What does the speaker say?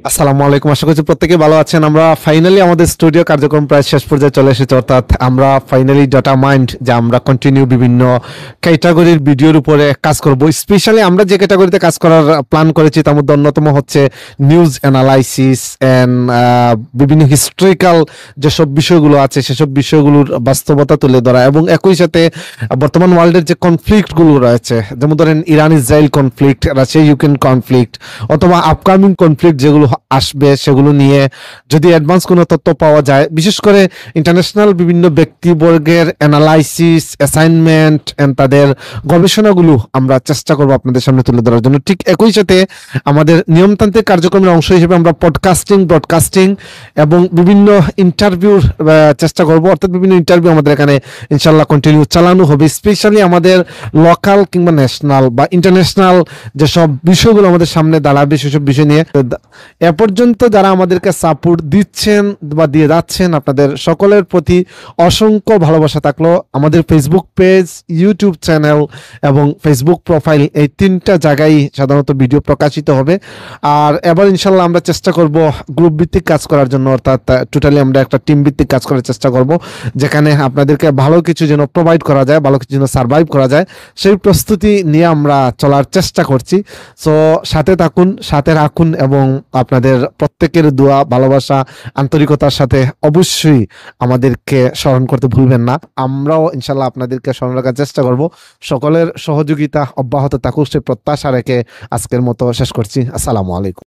আসসালামু আলাইকুম। আশা করছি প্রত্যেকে ভালো আছেন। আমরা ফাইনালি আমাদের স্টুডিও কার্যক্রম প্রায় শেষ পর্যায়ে চলে এসেছে, অর্থাৎ আমরা ফাইনালি ডাটা মাইন্ড যে আমরা কন্টিনিউ বিভিন্ন ক্যাটাগরির ভিডিওর উপরে কাজ করব। স্পেশালি আমরা যে ক্যাটাগরিতে কাজ করার প্ল্যান করেছি তার মধ্যে অন্যতম হচ্ছে নিউজ অ্যানালাইসিস অ্যান্ড বিভিন্ন হিস্ট্রিক্যাল যেসব বিষয়গুলো আছে সেসব বিষয়গুলোর বাস্তবতা তুলে ধরা, এবং একই সাথে বর্তমান ওয়ার্ল্ডের যে কনফ্লিক্টগুলো রয়েছে, যেমন ধরেন Iran Israel conflict, Russia Ukraine conflict, অথবা আপকামিং কনফ্লিক্ট যেগুলো আসবে সেগুলো নিয়ে যদি অ্যাডভান্স কোনো তথ্য পাওয়া যায়, বিশেষ করে ইন্টারন্যাশনাল বিভিন্ন ব্যক্তিবর্গের অ্যানালাইসিস অ্যাসাইনমেন্ট এন্ড তাদের গবেষণাগুলো আমরা চেষ্টা করব আপনাদের সামনে তুলে ধরার জন্য। ঠিক একই সাথে আমাদের নিয়মতান্ত্রিক কার্যক্রমের অংশ হিসেবে আমরা পডকাস্টিং, ব্রডকাস্টিং এবং বিভিন্ন ইন্টারভিউর চেষ্টা করব, অর্থাৎ বিভিন্ন ইন্টারভিউ আমাদের এখানে ইনশাল্লাহ কন্টিনিউ চালানো হবে। স্পেশালি আমাদের লোকাল কিংবা ন্যাশনাল বা ইন্টারন্যাশনাল যেসব বিষয়গুলো আমাদের সামনে দাঁড়াবে সেসব বিষয় নিয়ে। এ পর্যন্ত যারা আমাদেরকে সাপোর্ট দিচ্ছেন বা দিয়ে যাচ্ছেন, আপনাদের সকলের প্রতি অসংখ্য ভালোবাসা থাকলো। আমাদের ফেসবুক পেজ, ইউটিউব চ্যানেল এবং ফেসবুক প্রোফাইল, এই তিনটা জায়গায় সাধারণত ভিডিও প্রকাশিত হবে। আর এবার ইনশাল্লাহ আমরা চেষ্টা করব গ্রুপ ভিত্তিক কাজ করার জন্য, অর্থাৎ টোটালি আমরা একটা টিম ভিত্তিক কাজ করার চেষ্টা করব, যেখানে আপনাদেরকে ভালো কিছু যেন প্রোভাইড করা যায়, ভালো কিছু যেন সার্ভাইভ করা যায়, সেই প্রস্তুতি নিয়ে আমরা চলার চেষ্টা করছি। সো সাথে থাকুন, সাথে রাখুন এবং আপনাদের প্রত্যেকের দোয়া, ভালোবাসা, আন্তরিকতার সাথে অবশ্যই আমাদেরকে স্মরণ করতে ভুলবেন না। আমরাও ইনশাল্লাহ আপনাদেরকে স্মরণ রাখার চেষ্টা করব। সকলের সহযোগিতা অব্যাহত থাকুক সে প্রত্যাশা রেখে আজকের মতো শেষ করছি। আসসালামু আলাইকুম।